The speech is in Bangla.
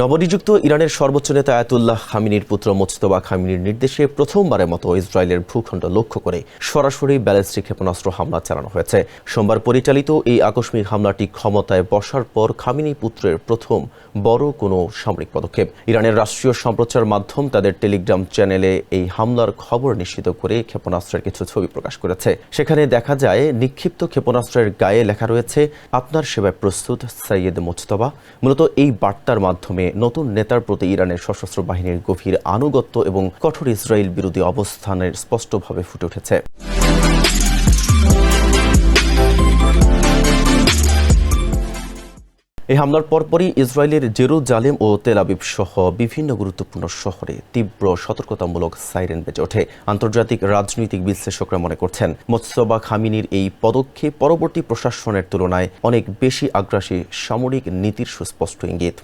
নবনিযুক্ত ইরানের সর্বোচ্চ নেতা আয়াতুল্লাহ খামিনির পুত্র মোজতবা খামিনির নির্দেশে প্রথমবারের মতো ইসরায়েলের ভূখণ্ড লক্ষ্য করে সরাসরি ব্যালিস্টিক ক্ষেপণাস্ত্র হামলা চালানো হয়েছে। সোমবার পরিচালিত এই আকস্মিক হামলাটি ক্ষমতায় বসার পর খামিনি পুত্রের প্রথম বড় কোনো সামরিক পদক্ষেপ। ইরানের রাষ্ট্রীয় সম্প্রচার মাধ্যম তাদের টেলিগ্রাম চ্যানেলে এই হামলার খবর নিশ্চিত করে ক্ষেপণাস্ত্রের কিছু ছবি প্রকাশ করেছে। সেখানে দেখা যায় নিক্ষিপ্ত ক্ষেপণাস্ত্রের গায়ে লেখা রয়েছে, আপনার সেবায় প্রস্তুত সৈয়দ মোজতবা। মূলত এই বার্তার মাধ্যমে নতুন নেতার প্রতি ইরানের সশস্ত্র বাহিনীর গভীর আনুগত্য এবং কঠোর ইসরায়েল বিরোধী অবস্থানের স্পষ্টভাবে ফুটে উঠেছে। এই হামলার পরপরই ইসরায়েলের জেরুজালেম ও তেল আবিব সহ বিভিন্ন গুরুত্বপূর্ণ শহরে তীব্র সতর্কতামূলক সাইরেন বেজে ওঠে। আন্তর্জাতিক রাজনৈতিক বিশ্লেষকরা মনে করছেন, মোজতবা খামিনির এই পদক্ষেপ পরবর্তী প্রশাসনের তুলনায় অনেক বেশি আগ্রাসী সামরিক নীতির সুস্পষ্ট ইঙ্গিত।